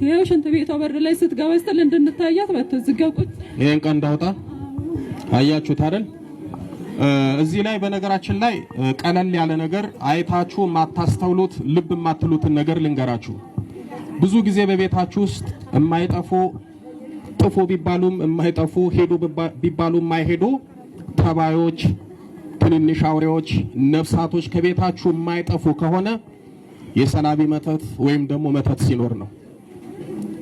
ይሄው ሽንት ቤቷ በር ላይ ስትገባ ስትል እንድንታያት መጥቶ ዝጋቁት ይሄን ቀን እንዳውጣ አያችሁት አይደል? እዚህ ላይ በነገራችን ላይ ቀለል ያለ ነገር አይታችሁ ማታስተውሉት ልብ ማትሉትን ነገር ልንገራችሁ። ብዙ ጊዜ በቤታችሁ ውስጥ የማይጠፉ ጥፉ ቢባሉም የማይጠፉ ሄዱ ቢባሉም የማይሄዱ ተባዮች፣ ትንንሽ አውሬዎች፣ ነፍሳቶች ከቤታችሁ የማይጠፉ ከሆነ የሰላቢ መተት ወይም ደግሞ መተት ሲኖር ነው።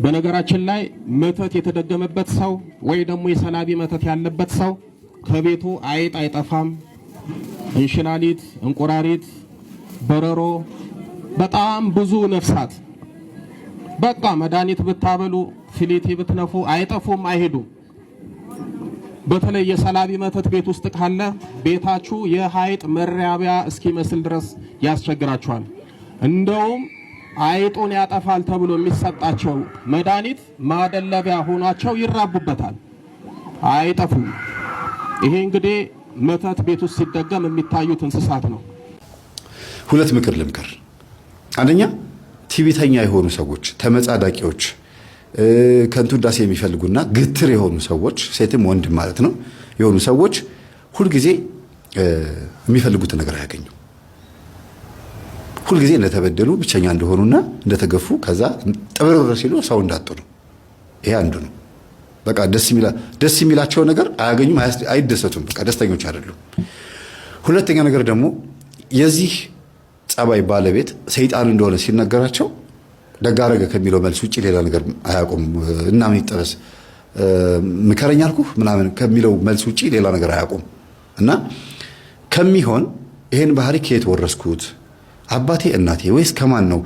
በነገራችን ላይ መተት የተደገመበት ሰው ወይ ደግሞ የሰላቢ መተት ያለበት ሰው ከቤቱ አይጥ አይጠፋም። እንሽላሊት፣ እንቁራሪት፣ በረሮ፣ በጣም ብዙ ነፍሳት በቃ መድኃኒት ብታበሉ ፍሊቲ ብትነፉ አይጠፉም፣ አይሄዱም። በተለይ የሰላቢ መተት ቤት ውስጥ ካለ ቤታችሁ የሀይጥ መራቢያ እስኪመስል ድረስ ያስቸግራችኋል። እንደውም አይጡን ያጠፋል ተብሎ የሚሰጣቸው መድኃኒት ማደለቢያ ሆኗቸው ይራቡበታል፣ አይጠፉም። ይሄ እንግዲህ መተት ቤት ውስጥ ሲደገም የሚታዩት እንስሳት ነው። ሁለት ምክር ልምከር። አንደኛ ቲቪተኛ የሆኑ ሰዎች፣ ተመጻዳቂዎች፣ ከንቱ ዳሴ የሚፈልጉና ግትር የሆኑ ሰዎች፣ ሴትም ወንድም ማለት ነው የሆኑ ሰዎች ሁልጊዜ የሚፈልጉት ነገር አያገኙ። ሁልጊዜ እንደተበደሉ ብቸኛ እንደሆኑና እንደተገፉ ከዛ ጥብርር ሲሉ ሰው እንዳጡ ነው። ይሄ አንዱ ነው። በቃ ደስ የሚላቸው ነገር አያገኙም፣ አይደሰቱም። በቃ ደስተኞች አይደሉም። ሁለተኛ ነገር ደግሞ የዚህ ጸባይ ባለቤት ሰይጣን እንደሆነ ሲነገራቸው ደጋረገ ከሚለው መልስ ውጪ ሌላ ነገር አያውቁም። እና ምን ይጠበስ ምከረኛ አልኩህ ምናምን ከሚለው መልስ ውጪ ሌላ ነገር አያውቁም። እና ከሚሆን ይሄን ባህሪ ከየት ወረስኩት? አባቴ እናቴ ወይስ ከማን ነው?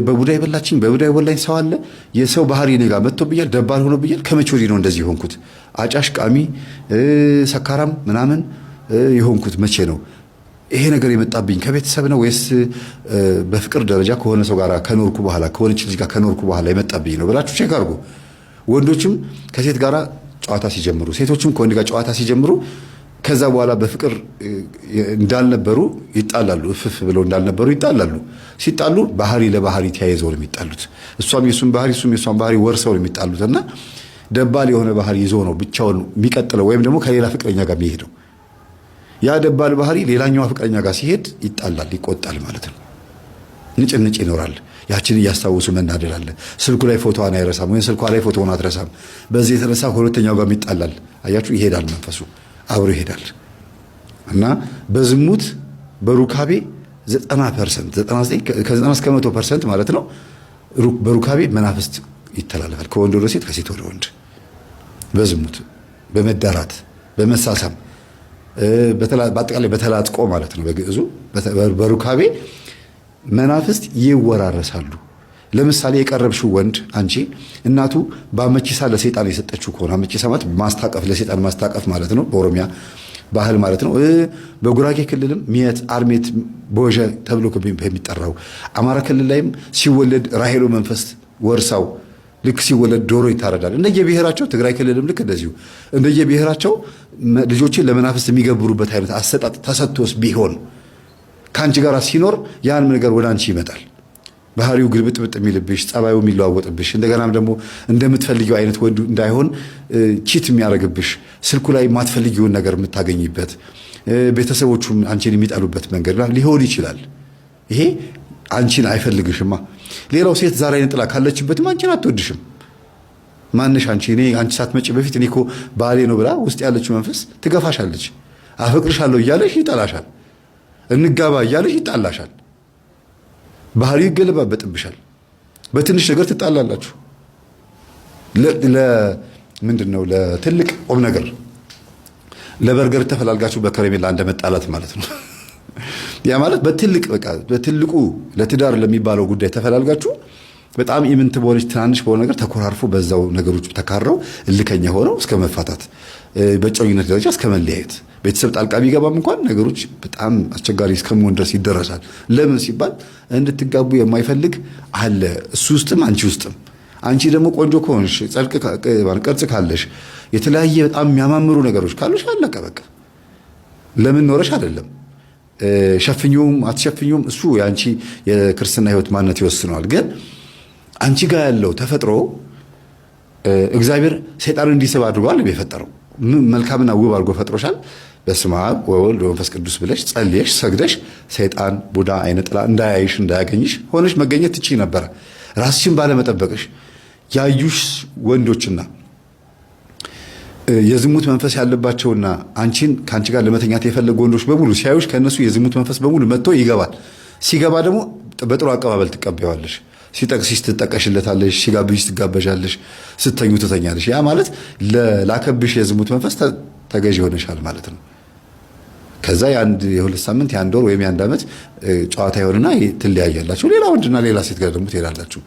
በቡዳይ በላችኝ በቡዳይ ወላኝ ሰው አለ። የሰው ባህሪ እኔ ጋር መጥቶብኛል፣ ደባል ሆኖብኛል። ከመቼ ወዲህ ነው እንደዚህ ሆንኩት? አጫሽ፣ ቃሚ፣ ሰካራም ምናምን የሆንኩት መቼ ነው? ይሄ ነገር የመጣብኝ ከቤተሰብ ነው ወይስ በፍቅር ደረጃ ከሆነ ሰው ጋር ከኖርኩ በኋላ ከሆነች ልጅ ጋር ከኖርኩ በኋላ የመጣብኝ ነው ብላችሁ ቼክ አድርጉ። ወንዶችም ከሴት ጋር ጨዋታ ሲጀምሩ፣ ሴቶችም ከወንድ ጋር ጨዋታ ሲጀምሩ ከዛ በኋላ በፍቅር እንዳልነበሩ ይጣላሉ። እፍፍ ብለው እንዳልነበሩ ይጣላሉ። ሲጣሉ ባህሪ ለባህሪ ተያይዘው ነው የሚጣሉት። እሷም የሱን ባህሪ እሱም የሷን ባህሪ ወርሰው ነው የሚጣሉትና ደባል የሆነ ባህሪ ይዞ ነው ብቻውን የሚቀጥለው ወይም ደግሞ ከሌላ ፍቅረኛ ጋር የሚሄደው። ያ ደባል ባህሪ ሌላኛው ፍቅረኛ ጋር ሲሄድ ይጣላል፣ ይቆጣል ማለት ነው። ንጭንጭ ይኖራል። ያችን እያስታወሱ መናደድ አለ። ስልኩ ላይ ፎቶዋን አይረሳም ወይም ስልኳ ላይ ፎቶዋን አትረሳም። በዚህ የተነሳ ሁለተኛው ጋር ይጣላል። አያችሁ፣ ይሄዳል መንፈሱ አብሮ ይሄዳል። እና በዝሙት በሩካቤ 90% 99 ከ90 እስከ 100% ማለት ነው በሩካቤ መናፍስት ይተላለፋል። ከወንድ ወደ ሴት፣ ከሴት ወደ ወንድ በዝሙት በመዳራት በመሳሳም በአጠቃላይ በተላጥቆ ማለት ነው በግዕዙ በሩካቤ መናፍስት ይወራረሳሉ። ለምሳሌ የቀረብሽው ወንድ አንቺ እናቱ በአመቺሳ ለሰይጣን የሰጠችው ከሆነ አመቺሳ ማለት ማስታቀፍ ለሰይጣን ማስታቀፍ ማለት ነው በኦሮሚያ ባህል ማለት ነው። በጉራጌ ክልልም ሚየት አርሜት ቦጀ ተብሎ የሚጠራው አማራ ክልል ላይም ሲወለድ ራሄሎ መንፈስ ወርሳው ልክ ሲወለድ ዶሮ ይታረዳል። እንደየብሔራቸው ትግራይ ክልልም ልክ እንደዚሁ እንደየብሔራቸው ልጆችን ለመናፍስት የሚገብሩበት አይነት አሰጣጥ ተሰጥቶስ ቢሆን ከአንቺ ጋር ሲኖር ያን ነገር ወደ አንቺ ይመጣል። ባህሪው ግልብጥብጥ የሚልብሽ ጸባዩ የሚለዋወጥብሽ እንደገናም ደግሞ እንደምትፈልጊው አይነት ወንድ እንዳይሆን ቺት የሚያደርግብሽ ስልኩ ላይ የማትፈልጊውን ነገር የምታገኝበት ቤተሰቦቹም አንቺን የሚጠሉበት መንገድ ሊሆን ይችላል። ይሄ አንቺን አይፈልግሽማ። ሌላው ሴት ዛሬ አይነት ጥላ ካለችበትም አንቺን አትወድሽም። ማንሽ አንቺ እኔ አንቺ ሳትመጪ በፊት እኔ እኮ ባሌ ነው ብላ ውስጥ ያለችው መንፈስ ትገፋሻለች። አፈቅርሻለሁ እያለሽ ይጠላሻል። እንጋባ እያለሽ ይጣላሻል። ባህሪው ይገለባበጥብሻል። በትንሽ ነገር ትጣላላችሁ። ምንድነው ለትልቅ ቁም ነገር ለበርገር ተፈላልጋችሁ በከረሜላ እንደመጣላት ማለት ነው። ያ ማለት በትልቁ ለትዳር ለሚባለው ጉዳይ ተፈላልጋችሁ በጣም ኢምንት በሆነች ትናንሽ በሆነ ነገር ተኮራርፎ በዛው ነገሮች ተካረው እልከኛ ሆነው እስከ መፋታት በጨውነት ደረጃ እስከ መለያየት ቤተሰብ ጣልቃ ቢገባም እንኳን ነገሮች በጣም አስቸጋሪ እስከመሆን ድረስ ይደረሳል። ለምን ሲባል እንድትጋቡ የማይፈልግ አለ እሱ ውስጥም አንቺ ውስጥም። አንቺ ደግሞ ቆንጆ ከሆንሽ ቅርጽ ካለሽ የተለያየ በጣም የሚያማምሩ ነገሮች ካሉሽ አለቀ በቃ። ለምን ኖረሽ አይደለም ሸፍኙም አትሸፍኙም እሱ ያንቺ የክርስትና ህይወት ማንነት ይወስነዋል። ግን አንቺ ጋር ያለው ተፈጥሮ እግዚአብሔር ሰይጣንን እንዲስብ አድርጓል የፈጠረው። መልካምና ውብ አድርጎ ፈጥሮሻል። በስመ አብ ወወልድ ወመንፈስ ቅዱስ ብለሽ ጸልየሽ ሰግደሽ ሰይጣን ቡዳ አይነ ጥላ እንዳያይሽ እንዳያገኝሽ ሆነሽ መገኘት ትችይ ነበረ። ራስሽን ባለመጠበቅሽ ያዩሽ ወንዶችና የዝሙት መንፈስ ያለባቸውና አንቺን ካንቺ ጋር ለመተኛት የፈለጉ ወንዶች በሙሉ ሲያዩሽ ከነሱ የዝሙት መንፈስ በሙሉ መጥቶ ይገባል። ሲገባ ደግሞ በጥሩ አቀባበል ትቀበያለሽ። ሲጠቅስሽ ትጠቀሽለታለሽ፣ ሲጋብዝሽ ትጋበዣለሽ፣ ስተኙ ትተኛለሽ። ያ ማለት ለላከብሽ የዝሙት መንፈስ ተገዥ ሆነሻል ማለት ነው። ከዛ የሁለት ሳምንት የአንድ ወር ወይም የአንድ ዓመት ጨዋታ ይሆንና ትለያያላችሁ። ሌላ ወንድና ሌላ ሴት ጋር ደግሞ ትሄዳላችሁ።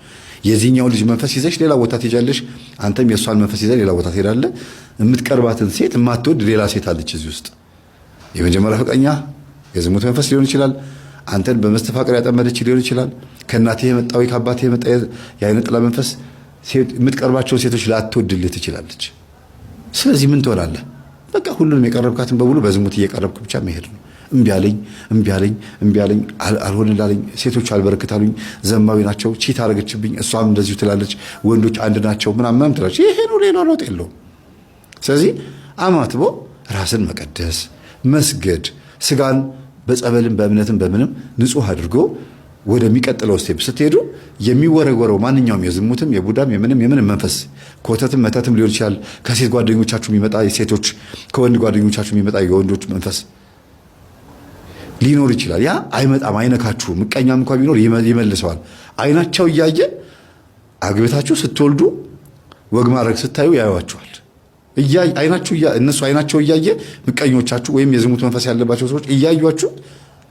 የዚህኛው ልጅ መንፈስ ይዘሽ ሌላ ቦታ ትሄጃለሽ፣ አንተም የእሷን መንፈስ ይዘሽ ሌላ ቦታ ትሄዳለህ። የምትቀርባትን ሴት የማትወድ ሌላ ሴት አለች እዚህ ውስጥ። የመጀመሪያ ፍቅረኛ የዝሙት መንፈስ ሊሆን ይችላል። አንተን በመስተፋቅር ያጠመደች ሊሆን ይችላል። ከእናትህ የመጣው ከአባትህ የመጣ የአይነ ጥላ መንፈስ የምትቀርባቸውን ሴቶች ላትወድልህ ትችላለች። ስለዚህ ምን ትሆናለህ? በቃ ሁሉንም የቀረብካትን በሙሉ በዝሙት እየቀረብክ ብቻ መሄድ ነው። እምቢ አለኝ አልሆንላለኝ፣ ሴቶች አልበረክታሉኝ፣ ዘማዊ ናቸው፣ ቺት አረገችብኝ፣ እሷም እንደዚሁ ትላለች፣ ወንዶች አንድ ናቸው ምናምን ትላለች። ይሄ ነው፣ ሌላ ለውጥ የለውም። ስለዚህ አማትቦ ራስን መቀደስ መስገድ፣ ስጋን በጸበልም በእምነትም በምንም ንጹህ አድርጎ ወደሚቀጥለው ስቴፕ ስትሄዱ የሚወረወረው ማንኛውም የዝሙትም የቡዳም የምንም መንፈስ ኮተትም መተትም ሊሆን ይችላል። ከሴት ጓደኞቻችሁ የሚመጣ የሴቶች ከወንድ ጓደኞቻችሁ የሚመጣ የወንዶች መንፈስ ሊኖር ይችላል። ያ አይመጣም፣ አይነካችሁ። ምቀኛም እንኳን ቢኖር ይመልሰዋል። አይናቸው እያየ አግብታችሁ ስትወልዱ ወግ ማድረግ ስታዩ ያዩዋችኋል። እነሱ አይናቸው እያየ ምቀኞቻችሁ ወይም የዝሙት መንፈስ ያለባቸው ሰዎች እያዩአችሁ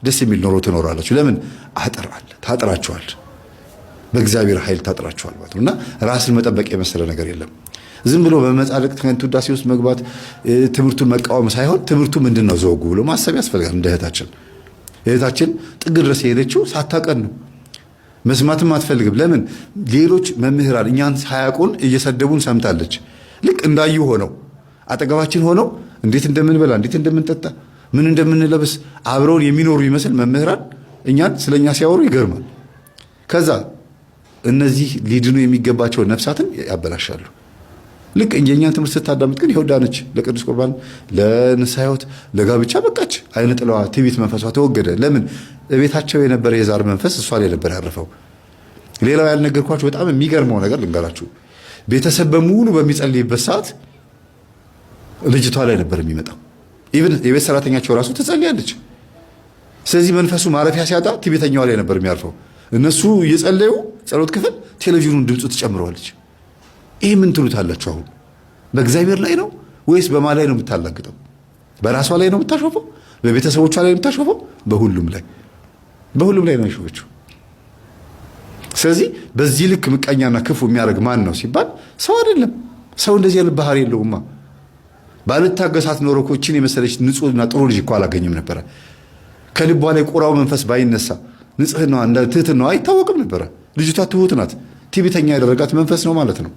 ደስ የሚል ኖሮ ትኖራላችሁ። ለምን? አጥር አለ፣ ታጥራችኋል። በእግዚአብሔር ኃይል ታጥራችኋል ማለት ነው። እና ራስን መጠበቅ የመሰለ ነገር የለም። ዝም ብሎ በመጻድቅ ከንቱ ውዳሴ ውስጥ መግባት ትምህርቱን መቃወም ሳይሆን ትምህርቱ ምንድን ነው ዘወጉ ብሎ ማሰብ ያስፈልጋል። እንደ እህታችን ጥግ ድረስ የሄደችው ሳታቀን ነው። መስማትም አትፈልግም። ለምን? ሌሎች መምህራን እኛን ሳያውቁን እየሰደቡን ሰምታለች። ልክ እንዳዩ ሆነው አጠገባችን ሆነው እንዴት እንደምንበላ እንዴት እንደምንጠጣ ምን እንደምንለብስ አብረውን የሚኖሩ ይመስል መምህራን እኛን ስለኛ ሲያወሩ ይገርማል። ከዛ እነዚህ ሊድኑ የሚገባቸው ነፍሳትን ያበላሻሉ። ልክ የእኛን ትምህርት ስታዳምጥ ግን ይኸው ዳነች፣ ለቅዱስ ቁርባን፣ ለንስሐ ሕይወት፣ ለጋብቻ በቃች። አይነ ጥላዋ ትዕቢት መንፈሷ ተወገደ። ለምን? ቤታቸው የነበረ የዛር መንፈስ እሷ ላይ ነበር ያረፈው። ሌላው ያልነገርኳችሁ በጣም የሚገርመው ነገር ልንገራችሁ። ቤተሰብ በሙሉ በሚጸልይበት ሰዓት ልጅቷ ላይ ነበር የሚመጣው። ኢቭን የቤት ሰራተኛቸው ራሱ ትጸልያለች። ስለዚህ መንፈሱ ማረፊያ ሲያጣ ትዕቢተኛዋ ላይ ነበር የሚያርፈው። እነሱ እየጸለዩ ጸሎት ክፍል ቴሌቪዥኑን ድምፁ ትጨምረዋለች። ይህ ምን ትሉታላችሁ? አሁን በእግዚአብሔር ላይ ነው ወይስ በማን ላይ ነው የምታላግጠው? በራሷ ላይ ነው የምታሾፈው? በቤተሰቦቿ ላይ ነው የምታሾፈው? በሁሉም ላይ ነው የሾፈችው። ስለዚህ በዚህ ልክ ምቀኛና ክፉ የሚያደርግ ማን ነው ሲባል ሰው አይደለም። ሰው እንደዚህ ያለ ባህሪ የለውማ። ባልታገሳት ኖሮ እኮ እችን የመሰለች ንጹህና ጥሩ ልጅ እኮ አላገኝም ነበረ። ከልቧ ላይ ቁራው መንፈስ ባይነሳ ንጽህናዋ እንደ ትህትናዋ አይታወቅም ነበረ። ልጅቷ ትሁት ናት። ትዕቢተኛ ያደረጋት መንፈስ ነው ማለት ነው።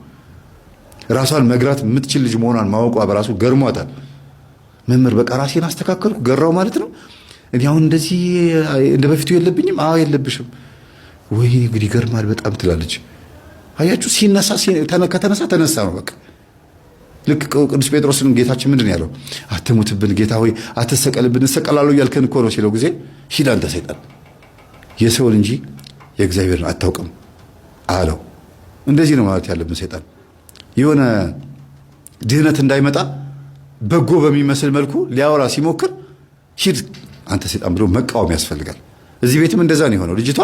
ራሷን መግራት የምትችል ልጅ መሆኗን ማወቋ በራሱ ገርሟታል። መምህር በቃ ራሴን አስተካከልኩ ገራው ማለት ነው። እኔ አሁን እንደዚህ እንደ በፊቱ የለብኝም። አዎ የለብሽም። ወይ እንግዲህ ገርማል በጣም ትላለች። አያችሁ፣ ሲነሳ ከተነሳ ተነሳ ነው በቃ። ልክ ቅዱስ ጴጥሮስን ጌታችን ምንድን ያለው? አትሙትብን ጌታ ሆይ አትሰቀልብን፣ እሰቀላለሁ እያልከን እኮ ነው ሲለው ጊዜ ሂድ አንተ ሰይጣን፣ የሰውን እንጂ የእግዚአብሔርን አታውቅም አለው። እንደዚህ ነው ማለት ያለብን። ሰይጣን የሆነ ድህነት እንዳይመጣ በጎ በሚመስል መልኩ ሊያወራ ሲሞክር ሂድ አንተ ሰይጣን ብሎ መቃወም ያስፈልጋል። እዚህ ቤትም እንደዛ ነው የሆነው። ልጅቷ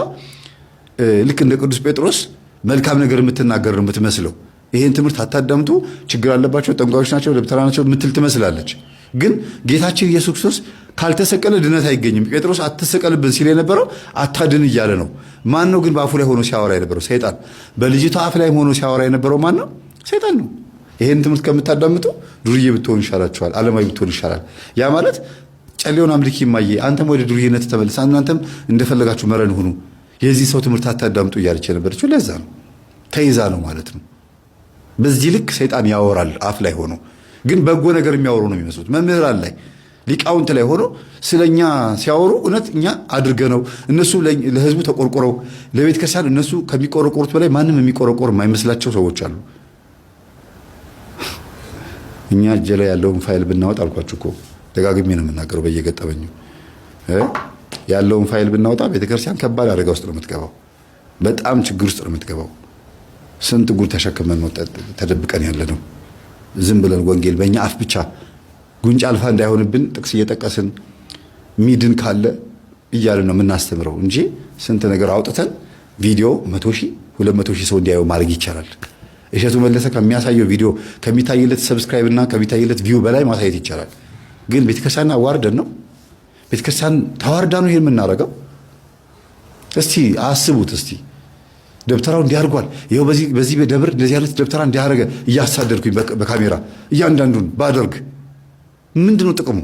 ልክ እንደ ቅዱስ ጴጥሮስ መልካም ነገር የምትናገር ነው የምትመስለው። ይሄን ትምህርት አታዳምጡ፣ ችግር አለባቸው፣ ጠንቋዮች ናቸው፣ ደብተራ ናቸው የምትል ትመስላለች። ግን ጌታችን ኢየሱስ ክርስቶስ ካልተሰቀለ ድነት አይገኝም። ጴጥሮስ አትሰቀልብን ሲል የነበረው አታድን እያለ ነው። ማን ነው ግን በአፉ ላይ ሆኖ ሲያወራ የነበረው? ሰይጣን። በልጅቷ አፍ ላይ ሆኖ ሲያወራ የነበረው ማን ነው? ሰይጣን ነው። ይሄን ትምህርት ከምታዳምጡ ዱርዬ ብትሆን ይሻላችኋል፣ ዓለማዊ ብትሆን ይሻላል። ያ ማለት ጨሌውን አምልኪ እማዬ፣ አንተም ወደ ዱርዬነት ተመልሳ፣ እናንተም እንደፈለጋችሁ መረን ሁኑ፣ የዚህ ሰው ትምህርት አታዳምጡ እያለች የነበረችው ለዛ ነው። ተይዛ ነው ማለት ነው። በዚህ ልክ ሰይጣን ያወራል አፍ ላይ ሆኖ፣ ግን በጎ ነገር የሚያወሩ ነው የሚመስሉት። መምህራን ላይ ሊቃውንት ላይ ሆኖ ስለኛ ሲያወሩ እውነት እኛ አድርገነው እነሱ ለህዝቡ ተቆርቆረው ለቤተ ክርስቲያን እነሱ ከሚቆረቆሩት በላይ ማንም የሚቆረቆር የማይመስላቸው ሰዎች አሉ። እኛ እጄ ላይ ያለውን ፋይል ብናወጣ አልኳችሁ እኮ ደጋግሜ ነው የምናገረው በየገጠመኙ ያለውን ፋይል ብናወጣ ቤተ ክርስቲያን ከባድ አደጋ ውስጥ ነው የምትገባው። በጣም ችግር ውስጥ ነው የምትገባው። ስንት ጉድ ተሸክመን ነው ተደብቀን ያለ ነው። ዝም ብለን ወንጌል በእኛ አፍ ብቻ ጉንጭ አልፋ እንዳይሆንብን ጥቅስ እየጠቀስን ሚድን ካለ እያልን ነው የምናስተምረው እንጂ ስንት ነገር አውጥተን ቪዲዮ 100,000 200,000 ሰው እንዲያየው ማድረግ ይቻላል። እሸቱ መለሰ ከሚያሳየው ቪዲዮ ከሚታይለት ሰብስክራይብ እና ከሚታይለት ቪው በላይ ማሳየት ይቻላል። ግን ቤተክርስቲያን አዋርደን ነው ቤተክርስቲያን ተዋርዳ ነው ይሄን የምናደርገው። እስቲ አስቡት። እስቲ ደብተራው እንዲያርጓል ይሄው በዚህ ደብር እንደዚህ አይነት ደብተራ እንዲያረገ እያሳደድኩኝ በካሜራ እያንዳንዱን ባደርግ ምንድነው ጥቅሙ?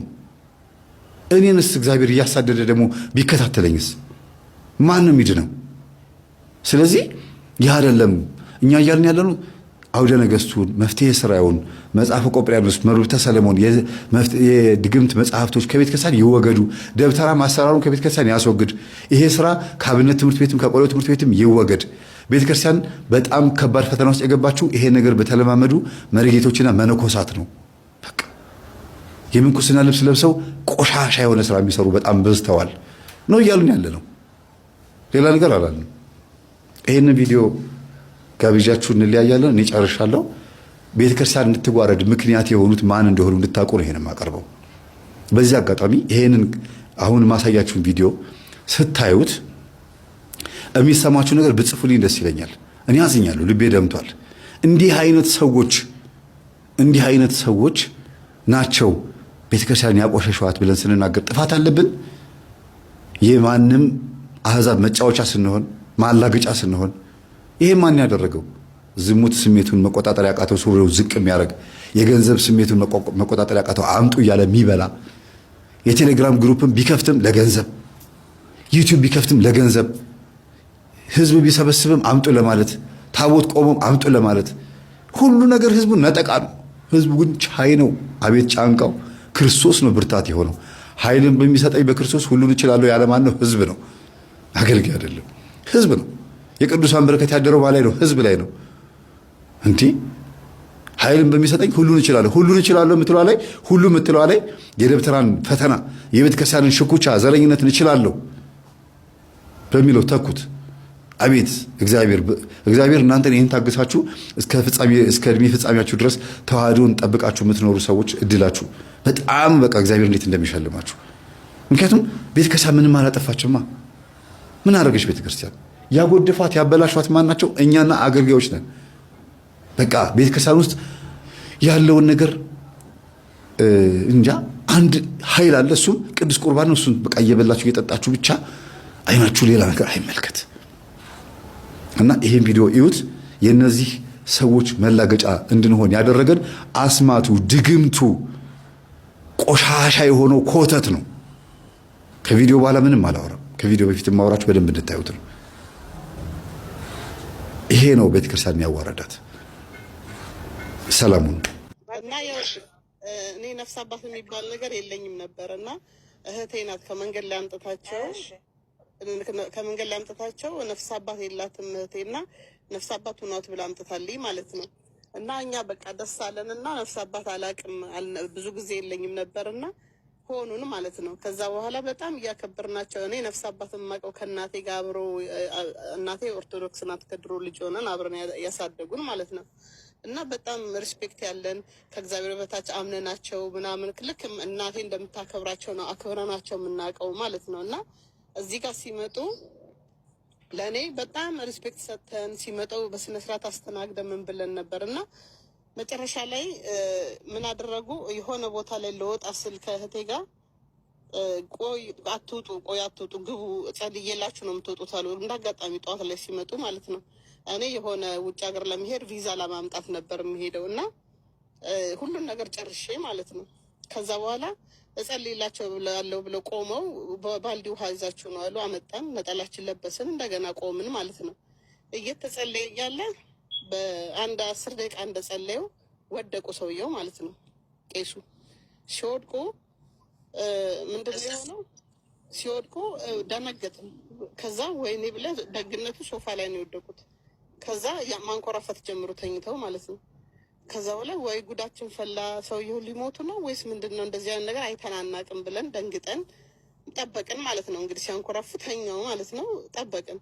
እኔንስ እግዚአብሔር እያሳደደ ደግሞ ቢከታተለኝስ ማን ነው የሚድነው? ስለዚህ ይህ አይደለም እኛ እያልን ያለነው አውደ ነገሥቱን መፍትሄ ሥራውን መጽሐፈ ቆጵርያኖስ መርብተ ሰለሞን የድግምት መጽሐፍቶች ከቤተ ክርስቲያን ይወገዱ፣ ደብተራ ማሰራሩን ከቤተ ክርስቲያን ያስወግድ። ይሄ ስራ ከአብነት ትምህርት ቤትም ከቆሎ ትምህርት ቤትም ይወገድ። ቤተ ክርስቲያን በጣም ከባድ ፈተና ውስጥ የገባችው ይሄ ነገር በተለማመዱ መሪጌቶችና መነኮሳት ነው። በቃ የምንኩስና ልብስ ለብሰው ቆሻሻ የሆነ ስራ የሚሰሩ በጣም በዝተዋል ነው እያሉን ያለ ነው። ሌላ ነገር አላለም። ይሄንን ቪዲዮ ጋብዣችሁ እንለያያለን። እኔ ጨርሻለሁ። ቤተ ክርስቲያን እንድትዋረድ ምክንያት የሆኑት ማን እንደሆኑ እንድታውቁ ነው ይሄንን ማቀርበው። በዚህ አጋጣሚ ይሄንን አሁን ማሳያችሁን ቪዲዮ ስታዩት የሚሰማችሁ ነገር ብጽፉልኝ ደስ ይለኛል። እኔ አዝኛለሁ፣ ልቤ ደምቷል። እንዲህ አይነት ሰዎች ናቸው ቤተ ክርስቲያን ያቆሸሸዋት ብለን ስንናገር ጥፋት አለብን? የማንም አህዛብ መጫወቻ ስንሆን ማላገጫ ስንሆን ይሄ ማን ያደረገው? ዝሙት ስሜቱን መቆጣጠር ያቃተው ሱሪው ዝቅ የሚያደርግ የገንዘብ ስሜቱን መቆጣጠር ያቃተው አምጡ እያለ የሚበላ የቴሌግራም ግሩፕም ቢከፍትም ለገንዘብ ዩቲዩብ ቢከፍትም ለገንዘብ ህዝብ ቢሰበስብም አምጡ ለማለት ታቦት ቆሞም አምጡ ለማለት ሁሉ ነገር ህዝቡን ነጠቃ ነው። ህዝቡ ግን ቻይ ነው። አቤት ጫንቃው! ክርስቶስ ነው ብርታት የሆነው። ኃይልን በሚሰጠኝ በክርስቶስ ሁሉን እችላለሁ ያለ ማን ነው? ህዝብ ነው፣ አገልጋይ አይደለም። ህዝብ ነው። የቅዱሳን በረከት ያደረው ባላይ ነው፣ ህዝብ ላይ ነው። እንዴ ኃይልን በሚሰጠኝ ሁሉን እችላለሁ የምትለዋ ላይ ሁሉ የምትለዋ ላይ የደብተራን ፈተና የቤተ ክርስቲያንን ሽኩቻ ዘረኝነትን እችላለሁ በሚለው ተኩት። አቤት እግዚአብሔር እናንተን ይህን ታግሳችሁ እስከ እድሜ ፍጻሜያችሁ ድረስ ተዋህዶን ጠብቃችሁ የምትኖሩ ሰዎች እድላችሁ በጣም በቃ እግዚአብሔር እንዴት እንደሚሸልማችሁ። ምክንያቱም ቤተ ክርስቲያን ምንም አላጠፋችማ። ምን አደረገች ቤተ ክርስቲያን? ያጎደፏት ያበላሿት ማን ናቸው? እኛና አገልጋዮች ነን። በቃ ቤተ ክርስቲያን ውስጥ ያለውን ነገር እንጃ አንድ ኃይል አለ። እሱም ቅዱስ ቁርባን ነው። እሱን በቃ እየበላችሁ እየጠጣችሁ ብቻ አይናችሁ ሌላ ነገር አይመልከት እና ይሄን ቪዲዮ እዩት። የነዚህ ሰዎች መላገጫ እንድንሆን ያደረገን አስማቱ፣ ድግምቱ፣ ቆሻሻ የሆነው ኮተት ነው። ከቪዲዮ በኋላ ምንም አላወራም። ከቪዲዮ በፊት ማውራችሁ በደንብ እንድታዩት ነው። ይሄ ነው ቤተክርስቲያን ያዋረዳት። ሰላሙን እና እኔ ነፍስ አባት የሚባል ነገር የለኝም ነበርና እህቴ ናት ከመንገድ ላይ አምጥታቸው ነፍስ አባት የላትም እህቴና ነፍስ አባት ሆኗት ብላ አምጥታልኝ ማለት ነው። እና እኛ በቃ ደስ አለንና ነፍስ አባት አላቅም ብዙ ጊዜ የለኝም ነበርና ሆኑን ማለት ነው። ከዛ በኋላ በጣም እያከበርናቸው እኔ ነፍስ አባት የማውቀው ከእናቴ ጋር አብሮ እናቴ ኦርቶዶክስ ናት። ከድሮ ልጅ ሆነን አብረን ያሳደጉን ማለት ነው። እና በጣም ሪስፔክት ያለን ከእግዚአብሔር በታች አምነናቸው ምናምን ልክ እናቴ እንደምታከብራቸው ነው አክብረናቸው የምናውቀው ማለት ነው። እና እዚህ ጋር ሲመጡ ለእኔ በጣም ሪስፔክት ሰጥተን ሲመጡ በስነስርዓት አስተናግደን ምን ብለን ነበር። እና መጨረሻ ላይ ምን አደረጉ? የሆነ ቦታ ላይ ለወጣ ስል ከእህቴ ጋር ቆይ አትውጡ ግቡ ጸልዬላችሁ ነው የምትወጡት አሉ። እንዳጋጣሚ ጠዋት ላይ ሲመጡ ማለት ነው። እኔ የሆነ ውጭ ሀገር ለመሄድ ቪዛ ለማምጣት ነበር የሚሄደው እና ሁሉን ነገር ጨርሼ ማለት ነው። ከዛ በኋላ እጸልይላቸው ያለው ብለው ቆመው በባልዲ ውሃ ይዛችሁ ነው አሉ። አመጣን፣ ነጠላችን ለበስን፣ እንደገና ቆምን ማለት ነው። እየተጸለየ እያለ በአንድ 10 ደቂቃ እንደጸለየው ወደቁ ሰውየው ማለት ነው። ቄሱ ሲወድቁ ምንድነው የሆነው? ሲወድቁ ደነገጥን። ከዛ ወይኔ ብለህ ደግነቱ ሶፋ ላይ ነው የወደቁት። ከዛ ማንኮራፈት ጀምሮ ተኝተው ማለት ነው። ከዛ በኋላ ወይ ጉዳችን ፈላ፣ ሰውየው ሊሞቱ ነው ወይስ ምንድን ነው? እንደዚህ አይነት ነገር አይተናናቅም ብለን ደንግጠን ጠበቅን ማለት ነው። እንግዲህ ሲያንኮራፉ ተኛው ማለት ነው። ጠበቅን።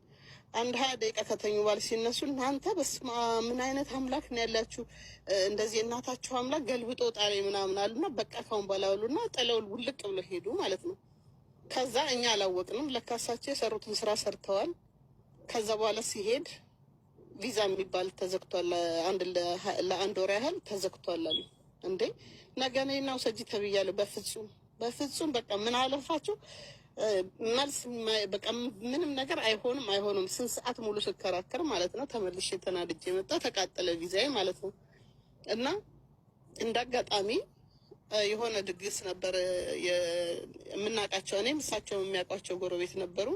አንድ 20 ደቂቃ ከተኙ በኋላ ሲነሱ እናንተ በስመ አብ ምን አይነት አምላክ ነው ያላችሁ? እንደዚህ እናታችሁ አምላክ ገልብጦ ጣሌ ምናምን አሉና በቃ ካሁን በኋላ አሉና ጥለው ውልቅ ብሎ ሄዱ ማለት ነው። ከዛ እኛ አላወቅንም። ለካሳቸው የሰሩትን ስራ ሰርተዋል። ከዛ በኋላ ሲሄድ ቪዛ የሚባል ተዘግቷል፣ ለአንድ ወር ያህል ተዘግቷል አሉ። እንዴ ነገ እኔና ውሰጂ ተብያለሁ። በፍጹም በቃ ምን አለፋችሁ መልስ በቃ ምንም ነገር አይሆንም። ስንት ሰዓት ሙሉ ስከራከር ማለት ነው። ተመልሼ ተናድጄ መጣ። ተቃጠለ ቪዛዬ ማለት ነው። እና እንደ አጋጣሚ የሆነ ድግስ ነበር የምናውቃቸው፣ እኔም እሳቸው የሚያውቋቸው ጎረቤት ነበሩ።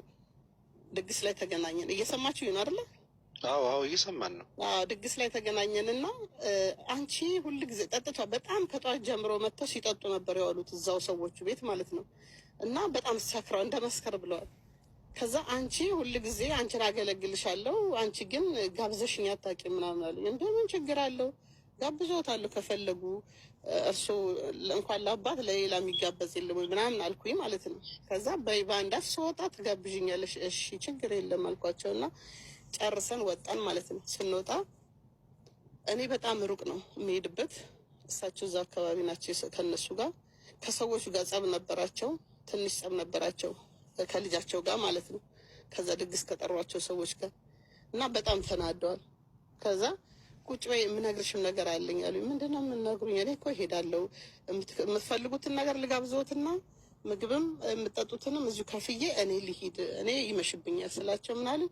ድግስ ላይ ተገናኘን። እየሰማችሁ ይሆን አይደለ? አዎ እየሰማን ነው። ድግስ ላይ ተገናኘንና አንቺ ሁል ጊዜ ጠጥቷ በጣም ከጠዋት ጀምሮ መጥተው ሲጠጡ ነበር የዋሉት እዛው ሰዎቹ ቤት ማለት ነው። እና በጣም ሰክረው እንደ መስከር ብለዋል። ከዛ አንቺ ሁል ጊዜ አንቺን አገለግልሻለሁ፣ አንቺ ግን ጋብዘሽኝ አታውቂም ምናምን አሉኝ። እንደምን ችግር አለው ጋብዞታለሁ ከፈለጉ እርሱ እንኳን ለአባት ለሌላ የሚጋበዝ የለም ምናምን አልኩኝ ማለት ነው። ከዛ በአንዳች ስወጣ ትጋብዥኛለሽ? እሺ ችግር የለም አልኳቸው እና ጨርሰን ወጣን ማለት ነው። ስንወጣ እኔ በጣም ሩቅ ነው የሚሄድበት፣ እሳቸው እዛ አካባቢ ናቸው። ከነሱ ጋር ከሰዎቹ ጋር ጸብ ነበራቸው፣ ትንሽ ጸብ ነበራቸው ከልጃቸው ጋር ማለት ነው። ከዛ ድግስ ከጠሯቸው ሰዎች ጋር እና በጣም ተናደዋል። ከዛ ቁጭ በይ የምነግርሽም ነገር አለኝ አሉኝ። ምንድን ነው የምነግሩኝ? እኔ እኮ እሄዳለሁ፣ የምትፈልጉትን ነገር ልጋብዞትና ምግብም የምጠጡትንም እዚሁ ከፍዬ እኔ ልሂድ፣ እኔ ይመሽብኛል ስላቸው ምን አሉኝ?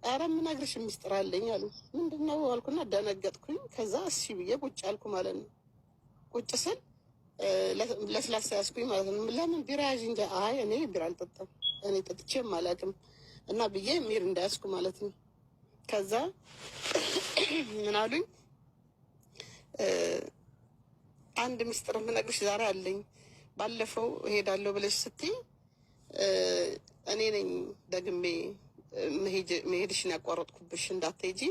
ኧረ የምነግርሽ ሚስጥር አለኝ አሉ። ምንድን ነው አልኩና ደነገጥኩኝ። ከዛ እሺ ብዬ ቁጭ አልኩ ማለት ነው። ቁጭ ስል ለስላሳ ያዝኩኝ ማለት ነው። ለምን ቢራ ያዥ እንጂ። አይ እኔ ቢራ አልጠጣም፣ እኔ ጠጥቼም አላውቅም እና ብዬ ሚር እንዳያዝኩ ማለት ነው። ከዛ ምን አሉኝ? አንድ ሚስጥር የምነግርሽ ዛሬ አለኝ። ባለፈው እሄዳለሁ ብለሽ ስትይ እኔ ነኝ ደግሜ መሄድሽን ያቋረጥኩብሽ፣ እንዳትሄጂ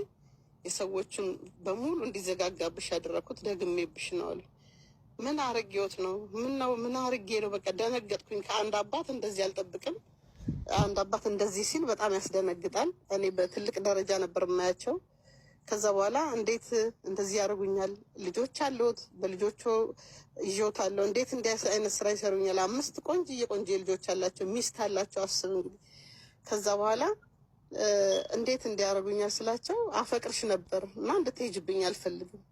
የሰዎቹን በሙሉ እንዲዘጋጋብሽ ያደረኩት ደግሜብሽ ነው አሉ። ምን አርጌዎት ነው? ምን አርጌ ነው? በቃ ደነገጥኩኝ። ከአንድ አባት እንደዚህ አልጠብቅም። አንድ አባት እንደዚህ ሲል በጣም ያስደነግጣል። እኔ በትልቅ ደረጃ ነበር የማያቸው። ከዛ በኋላ እንዴት እንደዚህ ያደርጉኛል? ልጆች አለዎት፣ በልጆቹ ይዤዎታለሁ። እንዴት እንዲህ አይነት ስራ ይሰሩኛል? 5 ቆንጆ ልጆች አላቸው፣ ሚስት አላቸው። አስብ እንግዲህ። ከዛ በኋላ እንዴት እንዲያደርጉኛል ስላቸው አፈቅርሽ ነበር እና እንድትሄጅብኝ አልፈልግም።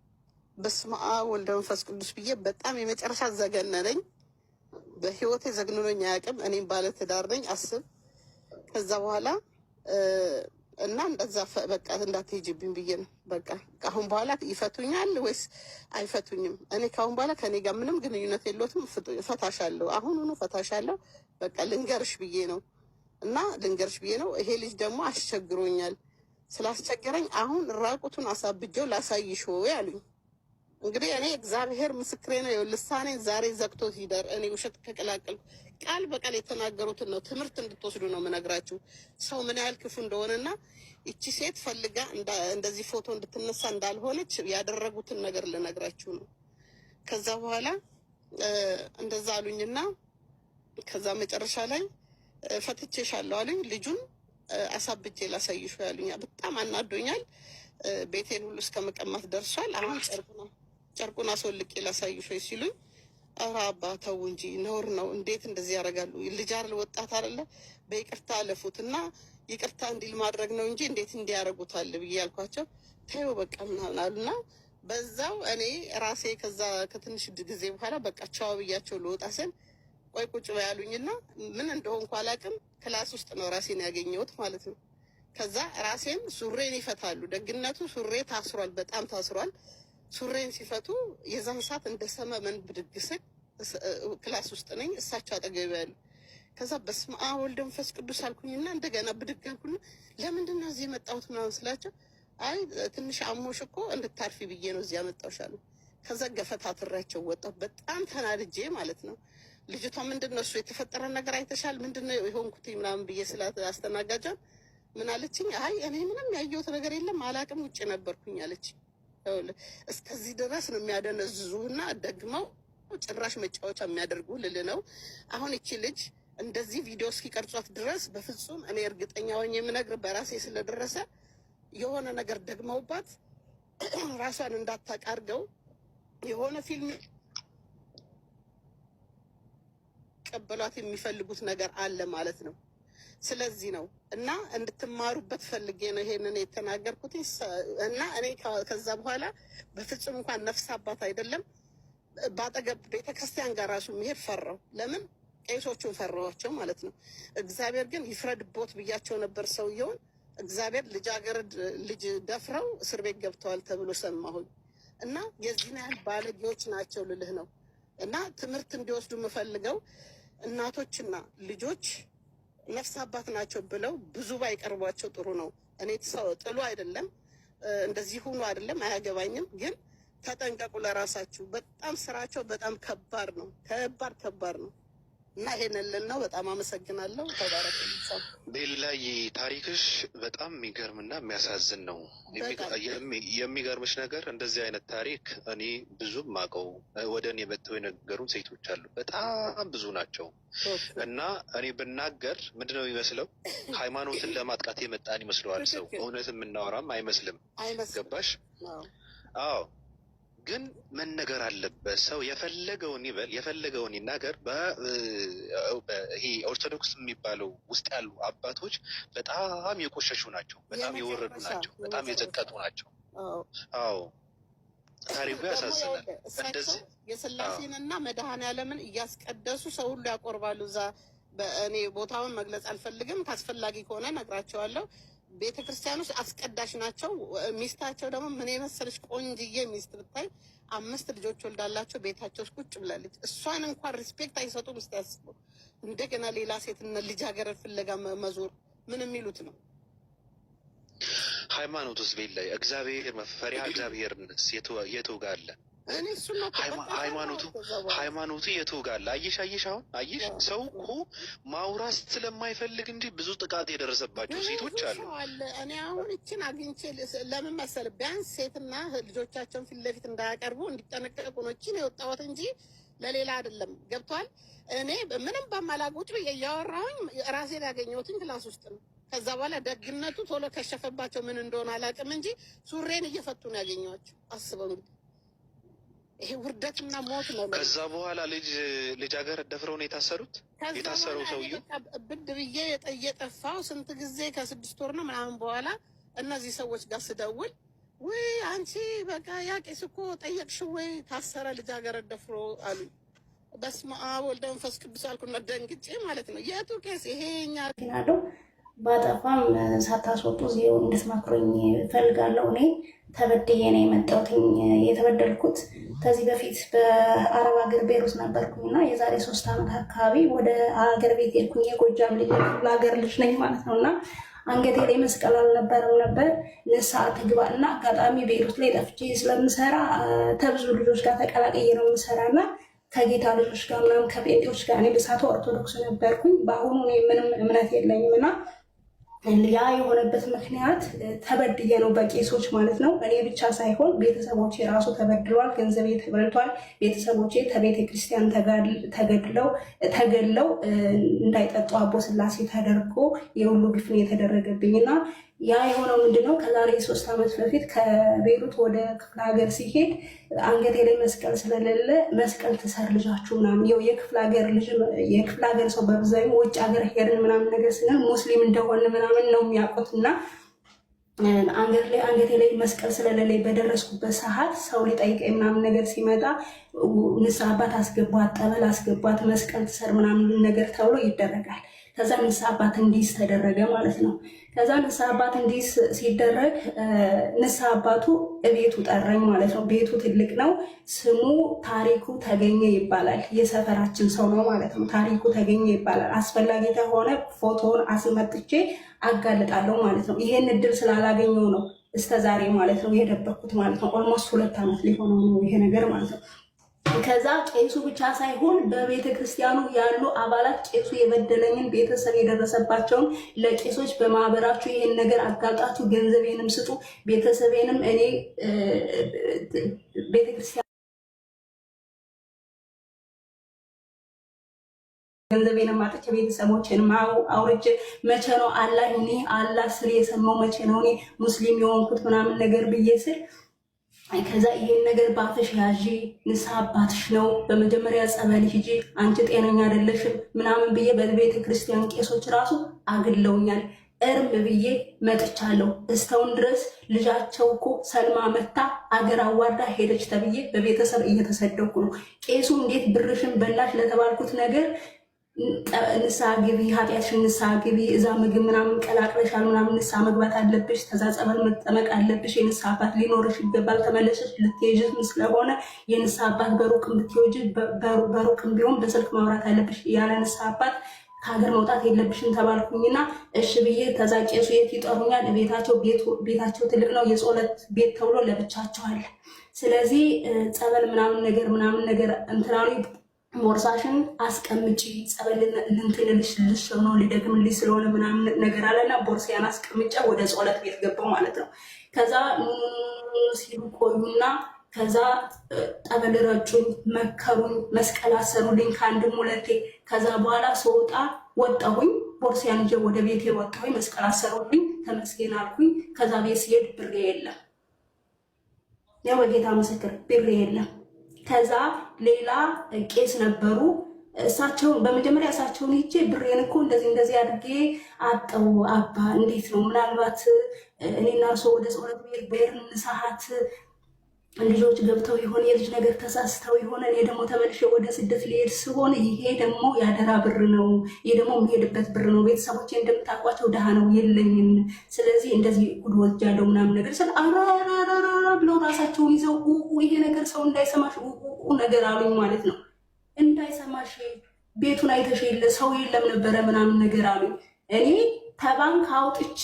በስመ አብ ወልደ መንፈስ ቅዱስ ብዬ በጣም የመጨረሻ ዘገነነኝ። በህይወቴ ዘግንኖኝ አያውቅም። እኔም ባለ ትዳር ነኝ አስብ። ከዛ በኋላ እና እንደዛ በቃ እንዳትሄጅብኝ ብዬ ነው። በቃ ከአሁን በኋላ ይፈቱኛል ወይስ አይፈቱኝም? እኔ ከአሁን በኋላ ከኔ ጋር ምንም ግንኙነት የለትም። ፈታሻለሁ፣ አሁኑኑ ፈታሻለሁ። በቃ ልንገርሽ ብዬ ነው እና ልንገርሽ ብዬ ነው። ይሄ ልጅ ደግሞ አስቸግሮኛል። ስላስቸገረኝ አሁን ራቁቱን አሳብጀው ላሳይሽ ወይ አሉኝ። እንግዲህ እኔ እግዚአብሔር ምስክሬ ነው። ልሳኔን ዛሬ ዘግቶት ይደር። እኔ ውሸት ከቀላቀልኩ ቃል በቃል የተናገሩትን ነው ትምህርት እንድትወስዱ ነው የምነግራችሁ። ሰው ምን ያህል ክፉ እንደሆነና ይቺ ሴት ፈልጋ እንደዚህ ፎቶ እንድትነሳ እንዳልሆነች ያደረጉትን ነገር ልነግራችሁ ነው። ከዛ በኋላ እንደዛ አሉኝና ከዛ መጨረሻ ላይ ፈትቼሻለሁ አሉኝ። ልጁን አሳብጄ ላሳይሽ ያሉኝ በጣም አናዶኛል። ቤቴን ሁሉ እስከ መቀማት ደርሷል። አሁን ጨርቁን አስወልቄ ላሳይሽ ወይ ሲሉኝ፣ ኧረ አባ ተው እንጂ ነውር ነው። እንዴት እንደዚህ ያደርጋሉ? ልጅ አይደል ወጣት አይደለ? በይቅርታ አለፉት እና ይቅርታ እንዲል ማድረግ ነው እንጂ እንዴት እንዲያደርጉታል ብዬ ያልኳቸው፣ ተይው በቃ ምናምን አሉና በዛው እኔ ራሴ ከዛ ከትንሽ ጊዜ በኋላ በቃ ቻው ብያቸው ልወጣ ስል ቆይ ቁጭ በይ ያሉኝና ምን እንደሆንኩ አላውቅም። ክላስ ውስጥ ነው ራሴን ያገኘሁት ማለት ነው። ከዛ ራሴን ሱሬን ይፈታሉ። ደግነቱ ሱሬ ታስሯል፣ በጣም ታስሯል። ሱሬን ሲፈቱ የዛን ሰዓት እንደ ሰመመን ብድግ ስል ክላስ ውስጥ ነኝ፣ እሳቸው አጠገብ ያሉ። ከዛ በስመ አብ ወልደ መንፈስ ቅዱስ አልኩኝና እንደገና ብድግ አልኩና ለምንድን ነው እዚህ የመጣሁት ምናምን ስላቸው፣ አይ ትንሽ አሞሽ እኮ እንድታርፊ ብዬ ነው እዚህ ያመጣሁሽ አሉ። ከዛ ገፈታትሬያቸው ወጣሁ፣ በጣም ተናድጄ ማለት ነው። ልጅቷ ምንድነው እሱ የተፈጠረ ነገር አይተሻል? ምንድነው የሆንኩት ምናምን ብዬ ስላት አስተናጋጇን ምን አለችኝ? አይ እኔ ምንም ያየሁት ነገር የለም አላቅም፣ ውጭ ነበርኩኝ አለች። እስከዚህ ድረስ ነው የሚያደነዝዙና ደግመው ጭራሽ መጫወቻ የሚያደርጉ ልል ነው። አሁን እቺ ልጅ እንደዚህ ቪዲዮ እስኪቀርጿት ድረስ በፍጹም እኔ እርግጠኛ ሆኜ የምነግር በራሴ ስለደረሰ የሆነ ነገር ደግመውባት ራሷን እንዳታቃርገው የሆነ ፊልም ቀበሏት የሚፈልጉት ነገር አለ ማለት ነው። ስለዚህ ነው እና እንድትማሩበት ፈልጌ ነው ይሄንን የተናገርኩት። እና እኔ ከዛ በኋላ በፍጹም እንኳን ነፍስ አባት አይደለም ባጠገብ ቤተክርስቲያን ጋር ራሱ መሄድ ፈራው። ለምን ቄሶቹን ፈራዋቸው ማለት ነው። እግዚአብሔር ግን ይፍረድቦት ብያቸው ነበር ሰውየውን። እግዚአብሔር ልጃገረድ ልጅ ደፍረው እስር ቤት ገብተዋል ተብሎ ሰማሁኝ። እና የዚህን ያህል ባለጌዎች ናቸው ልልህ ነው። እና ትምህርት እንዲወስዱ የምፈልገው እናቶችና ልጆች ነፍስ አባት ናቸው ብለው ብዙ ባይቀርቧቸው ጥሩ ነው። እኔ ጥሉ አይደለም እንደዚህ ሁኑ አይደለም አያገባኝም፣ ግን ተጠንቀቁ ለራሳችሁ። በጣም ስራቸው በጣም ከባድ ነው፣ ከባድ ነው። እና ይሄንን ልል ነው። በጣም አመሰግናለሁ። ተባረክ። ቤላይ ታሪክሽ በጣም የሚገርምና የሚያሳዝን ነው። የሚገርምሽ ነገር እንደዚህ አይነት ታሪክ እኔ ብዙም አውቀው ወደ እኔ መጥተው የነገሩን ሴቶች አሉ፣ በጣም ብዙ ናቸው። እና እኔ ብናገር ምንድነው የሚመስለው ሃይማኖትን ለማጥቃት የመጣን ይመስለዋል ሰው። እውነት የምናወራም አይመስልም። ገባሽ? አዎ ግን መነገር አለበት። ሰው የፈለገውን ይበል የፈለገውን ይናገር። ይሄ ኦርቶዶክስ የሚባለው ውስጥ ያሉ አባቶች በጣም የቆሸሹ ናቸው፣ በጣም የወረዱ ናቸው፣ በጣም የዘቀጡ ናቸው። አዎ ታሪኩ ያሳዝናል። እንደዚህ የስላሴንና መድኃኔዓለምን እያስቀደሱ ሰው ሁሉ ያቆርባሉ። እዛ በእኔ ቦታውን መግለጽ አልፈልግም፣ ካስፈላጊ ከሆነ ነግራቸዋለሁ። ቤተ ክርስቲያን ውስጥ አስቀዳሽ ናቸው። ሚስታቸው ደግሞ ምን የመሰለች ቆንጅዬ ሚስት ብታይ 5 ልጆች ወልዳላቸው ቤታቸው ውስጥ ቁጭ ብላለች። እሷን እንኳን ሪስፔክት አይሰጡም። እስቲ ያስቡ። እንደገና ሌላ ሴትና ልጃገረድ ፍለጋ መዞር ምን የሚሉት ነው? ሃይማኖት ውስጥ ቤት ላይ እግዚአብሔር መፈሪያ እግዚአብሔርነት የቱ ጋር አለ? ሃይማኖቱ የቱ ጋር አለ? አየሽ አሁን አየሽ፣ ሰው እኮ ማውራት ስለማይፈልግ እንጂ ብዙ ጥቃት የደረሰባቸው ሴቶች አሉ። እኔ አሁን እችን አግኝቼ ለምን መሰል ቢያንስ ሴትና ልጆቻቸውን ፊት ለፊት እንዳያቀርቡ እንዲጠነቀቁ ነው እችን የወጣሁት እንጂ ለሌላ አይደለም። ገብቷል? እኔ ምንም በማላውቅ ብዬ እያወራሁኝ ራሴን ያገኘሁትኝ ክላስ ውስጥ ነው። ከዛ በኋላ ደግነቱ ቶሎ ከሸፈባቸው ምን እንደሆነ አላውቅም እንጂ ሱሬን እየፈቱ ነው ያገኘኋቸው። አስበው እንግዲህ ይሄ ውርደትና ሞት ነው። ከዛ በኋላ ልጃገረድ ደፍረው ነው የታሰሩት። የታሰረው ሰውዬው ብድ ብዬ እየጠፋው ስንት ጊዜ ከ6 ወር ነው ምናምን በኋላ እነዚህ ሰዎች ጋር ስደውል ወይ አንቺ በቃ ያቄስ እኮ ጠየቅሽ ወይ ታሰረ ልጃገረድ ደፍሮ አሉኝ። በስመ አብ ወልደ መንፈስ ቅዱስ አልኩና ደንግጬ ማለት ነው። የቱ ቄስ ይሄኛ ናለው ባጠፋም ሳታስወጡ እዚሁ እንድትመክሩኝ እፈልጋለሁ። እኔ ተበድዬ ነው የመጣሁት። የተበደልኩት ከዚህ በፊት በአረብ ሀገር ቤሩት ነበርኩኝና የዛሬ 3 ዓመት አካባቢ ወደ ሀገር ቤት ሄድኩኝ። የጎጃም ልጅ ለሀገር ልጅ ነኝ ማለት ነው። እና አንገቴ ላይ መስቀል አልነበረም ነበር። ንስሓ ትግባ እና አጋጣሚ ቤሩት ላይ ጠፍቼ ስለምሰራ ተብዙ ልጆች ጋር ተቀላቀየ ነው የምሰራና ከጌታ ልጆች ጋር ምናምን ከጴንጤዎች ጋር እኔ በሳቱ ኦርቶዶክስ ነበርኩኝ። በአሁኑ እኔ ምንም እምነት የለኝም እና ያ የሆነበት ምክንያት ተበድዬ ነው በቄሶች ማለት ነው። እኔ ብቻ ሳይሆን ቤተሰቦቼ ራሱ ተበድለዋል፣ ገንዘቤ ተበልቷል። ቤተሰቦቼ ከቤተ ክርስቲያን ተገድለው እንዳይጠጡ አቦ ስላሴ ተደርጎ የሁሉ ግፍ ነው የተደረገብኝና ያ የሆነው ምንድነው? ከዛሬ 3 ዓመት በፊት ከቤሩት ወደ ክፍለ ሀገር ሲሄድ አንገቴ ላይ መስቀል ስለሌለ መስቀል ትሰር ልጃችሁ ምናምን የክፍለ ሀገር ሰው በብዛኛው ውጭ ሀገር ሄድን ምናምን ነገር ስንል ሙስሊም እንደሆነ ምናምን ነው የሚያውቁት እና አንገቴ ላይ መስቀል ስለሌለኝ በደረስኩበት ሰዓት ሰው ሊጠይቀኝ ምናምን ነገር ሲመጣ ንስሓ አባት አስገባት፣ ጠበል አስገባት፣ መስቀል ትሰር ምናምን ነገር ተብሎ ይደረጋል። ከዛ ንስሓ አባት እንዲስ ተደረገ ማለት ነው። ከዛ ንስሓ አባት እንዲስ ሲደረግ ንስሓ አባቱ ቤቱ ጠራኝ ማለት ነው። ቤቱ ትልቅ ነው። ስሙ ታሪኩ ተገኘ ይባላል። የሰፈራችን ሰው ነው ማለት ነው። ታሪኩ ተገኘ ይባላል። አስፈላጊ ከሆነ ፎቶውን አስመጥቼ አጋልጣለሁ ማለት ነው። ይሄን እድል ስላላገኘው ነው እስከዛሬ ማለት ነው የደበኩት ማለት ነው። ኦልሞስት 2 ዓመት ሊሆነው ነው ይሄ ነገር ማለት ነው። ከዛ ቄሱ ብቻ ሳይሆን በቤተ ክርስቲያኑ ያሉ አባላት ቄሱ የበደለኝን ቤተሰብ የደረሰባቸውን ለቄሶች በማህበራችሁ ይህን ነገር አጋልጣችሁ ገንዘቤንም ስጡ፣ ቤተሰቤንም እኔ ቤተክርስቲያን ገንዘቤን ማጥቼ ቤተሰቦችን አውርጄ መቼ ነው አላህ እኔ አላህ ስለ የሰማው መቼ ነው እኔ ሙስሊም የሆንኩት ምናምን ነገር ብዬ ስል ከዛ ይሄን ነገር ባፍሽ ያዢ ንስሐ አባትሽ ነው በመጀመሪያ ጸበል ሂጂ አንቺ ጤነኛ አይደለሽም ምናምን ብዬ በቤተ ክርስቲያን ቄሶች ራሱ አግለውኛል። እርም ብዬ መጥቻለሁ። እስካሁን ድረስ ልጃቸው እኮ ሰልማ መታ አገር አዋርዳ ሄደች ተብዬ በቤተሰብ እየተሰደኩ ነው። ቄሱ እንዴት ብርሽን በላሽ ለተባልኩት ነገር ንስሐ ግቢ፣ ኃጢአትሽን ንስሐ ግቢ፣ እዛ ምግብ ምናምን ቀላቅለሻል ምናምን ንስሐ መግባት አለብሽ፣ ከዛ ጸበል መጠመቅ አለብሽ፣ የንስሐ አባት ሊኖርሽ ይገባል፣ ተመለሰሽ ልትሄጂም ስለሆነ የንስሐ አባት በሩቅም ብትሄጂ በሩቅም ቢሆን በስልክ ማውራት አለብሽ፣ ያለ ንስሐ አባት ከሀገር መውጣት የለብሽም ተባልኩኝና እሺ ብዬ ከዛ ቄሱ የት ይጠሩኛል? ቤታቸው ትልቅ ነው፣ የጸሎት ቤት ተብሎ ለብቻቸው አለ። ስለዚህ ጸበል ምናምን ነገር እንትናሉ ቦርሳሽን አስቀምጪ ጸበል ልንትንልሽ ነው ሊደግምልሽ ስለሆነ ምናምን ነገር አለና ቦርሳያን አስቀምጫ ወደ ጸሎት ቤት ገባው ማለት ነው። ከዛ ሲሉ ቆዩና ከዛ ጠበል ረጩኝ፣ መከሩኝ፣ መስቀል አሰሩልኝ ከአንድም ሁለቴ። ከዛ በኋላ ስወጣ ወጣሁኝ፣ ቦርሳያን ይዤ ወደ ቤቴ ወጣሁኝ፣ መስቀል አሰሩልኝ፣ ተመስገን አልኩኝ። ከዛ ቤት ሲሄድ ብሬ የለም፣ ያው ጌታ ምስክር ብሬ የለም። ከዛ ሌላ ቄስ ነበሩ። እሳቸው በመጀመሪያ እሳቸውን ሂጄ ብሬን እኮ እንደዚህ አድርጌ አጠው አባ እንዴት ነው ምናልባት እኔና እርሶ ወደ ጸሎት ቤት በርን ሰዓት ልጆች ገብተው የሆነ የልጅ ነገር ተሳስተው የሆነ እኔ ደግሞ ተመልሼ ወደ ስደት ሊሄድ ሲሆን ይሄ ደግሞ ያደራ ብር ነው፣ ይሄ ደግሞ የሚሄድበት ብር ነው። ቤተሰቦቼ እንደምታውቋቸው ድሃ ነው የለኝም። ስለዚህ እንደዚህ ጉድ ወስጃለሁ ምናምን ነገር ስለ አራራራራ ብለው ራሳቸውን ይዘው ይሄ ነገር ሰው እንዳይሰማሽ ነገር አሉኝ ማለት ነው። እንዳይሰማሽ ቤቱን አይተሽ የለ ሰው የለም ነበረ ምናምን ነገር አሉኝ። እኔ ተባንክ አውጥቼ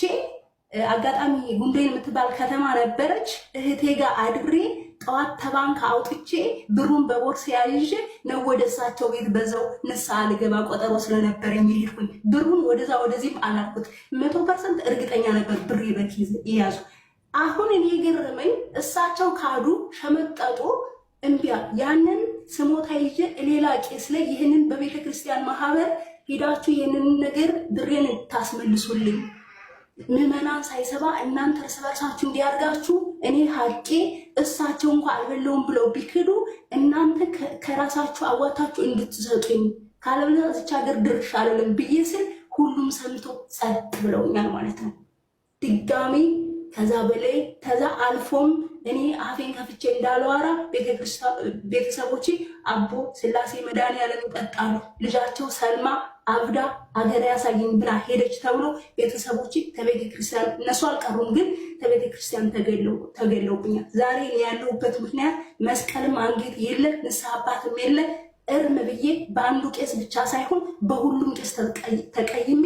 አጋጣሚ ጉንዴን የምትባል ከተማ ነበረች እህቴ ጋር አድሬ ጠዋት ተባንክ አውጥቼ ብሩን በቦርሳ ያይዤ ነው ወደ እሳቸው ቤት በዛው ንስሐ ልገባ ቆጠሮ ስለነበረኝ የሄድኩኝ። ብሩን ወደዛ ወደዚህም አላልኩት 100% እርግጠኛ ነበር ብሬ በት ይያዙ። አሁን እኔ የገረመኝ እሳቸው ካዱ ሸመጠጡ እምቢያ ያንን ስሞታ ይዤ ሌላ ቄስ ላይ ይህንን በቤተ ክርስቲያን ማህበር ሄዳችሁ ይህንን ነገር ብሬን ታስመልሱልኝ ምዕመናን ሳይሰባ እናንተ እርስ በርሳችሁ እንዲያርጋችሁ እኔ ሀቄ እሳቸው እንኳ አልበለውም ብለው ቢክዱ እናንተ ከራሳችሁ አዋታችሁ እንድትሰጡኝ ካለበለዚያ እዚች ሀገር ድርሽ አልልም ብዬ ስል ሁሉም ሰምቶ ጸጥ ብለውኛል ማለት ነው። ድጋሚ ከዛ በላይ ከዛ አልፎም እኔ አፌን ከፍቼ እንዳለዋራ ቤተሰቦቼ አቦ ስላሴ መድኃኒዓለም ይጠጣሉ፣ ልጃቸው ሰልማ አብዳ አገር ያሳየኝ ብላ ሄደች ተብሎ ቤተሰቦቼ ከቤተ ክርስቲያን እነሱ አልቀሩም፣ ግን ከቤተ ክርስቲያን ተገለውብኛል። ዛሬ ያለሁበት ምክንያት መስቀልም አንጌት የለ ንስሐ አባትም የለ እርም ብዬ በአንዱ ቄስ ብቻ ሳይሆን በሁሉም ቄስ ተቀይሜ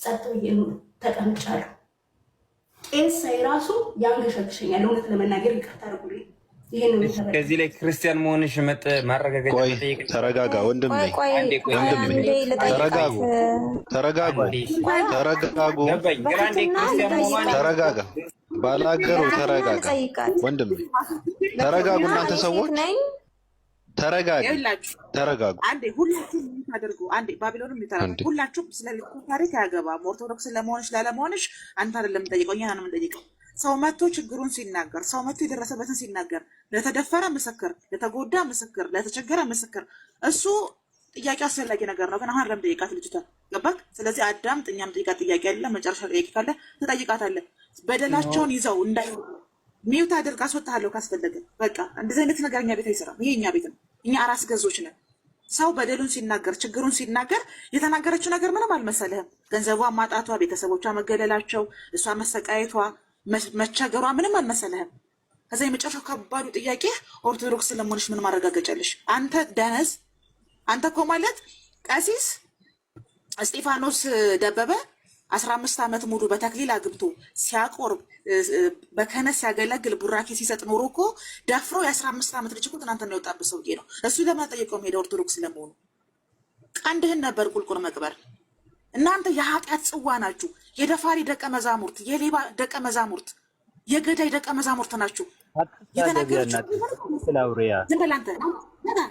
ጸጥ ብዬ ነው ተቀምጫለሁ። ቄስ ሳይ ራሱ ያንገሸግሸኛል። እውነት ለመናገር ይቅርታ አድርጉልኝ። ከዚህ ላይ ክርስቲያን መሆንሽ ማረጋገጫ መጠየቅ። ተረጋጋ ወንድሜ፣ ተረጋጋ ባላገሩ ተረጋጋ ወንድሜ፣ ተረጋጉ እናንተ ሰዎች ተረጋጉ። አንዴ ሁላችሁም ታደርጉ። አንዴ ባቢሎንም ይተራሉ። ሁላችሁም ስለ ልኩ ታሪክ አያገባም። ኦርቶዶክስ ለመሆንሽ ላለመሆንሽ አንተ አይደለም የምጠይቀው፣ እኛ ነው የምንጠይቀው። ሰው መጥቶ ችግሩን ሲናገር፣ ሰው መጥቶ የደረሰበትን ሲናገር፣ ለተደፈረ ምስክር፣ ለተጎዳ ምስክር፣ ለተቸገረ ምስክር፣ እሱ ጥያቄ አስፈላጊ ነገር ነው። ግን አሁን አይደለም ጠይቃት ልጅቷ ገባክ? ስለዚህ አዳምጥ። እኛም ጠይቃት ጥያቄ አለ። መጨረሻ ጥያቄ ካለ ትጠይቃታለህ። በደላቸውን ይዘው እንዳይ ሚውት አድርግ አስወጣለሁ ካስፈለገ። በቃ እንደዚህ አይነት ነገር እኛ ቤት አይሰራም። ይሄ እኛ ቤት ነው። እኛ አራስ ገዞች ነን። ሰው በደሉን ሲናገር ችግሩን ሲናገር የተናገረችው ነገር ምንም አልመሰለህም። ገንዘቧ ማጣቷ፣ ቤተሰቦቿ መገደላቸው፣ እሷ መሰቃየቷ፣ መቸገሯ ምንም አልመሰለህም። ከዛ የመጨረሻው ከባዱ ጥያቄ ኦርቶዶክስ ለመሆንሽ ምን ማረጋገጫለሽ? አንተ ደነዝ፣ አንተ እኮ ማለት ቀሲስ እስጢፋኖስ ደበበ 15 ዓመት ሙሉ በተክሊል አግብቶ ሲያቆርብ በከነስ ሲያገለግል ቡራኬ ሲሰጥ ኖሮ እኮ ደፍሮ የ15 ዓመት ልጅ እኮ ትናንትና የወጣበት ሰውዬ ነው። እሱ ለምን አልጠየቀውም? ሄደ ኦርቶዶክስ ለመሆኑ ቀንድህን ነበር ቁልቁል መቅበር። እናንተ የኃጢአት ጽዋ ናችሁ። የደፋሪ ደቀ መዛሙርት፣ የሌባ ደቀ መዛሙርት፣ የገዳይ ደቀ መዛሙርት ናችሁ። የተናገረችው ዝም በል አንተ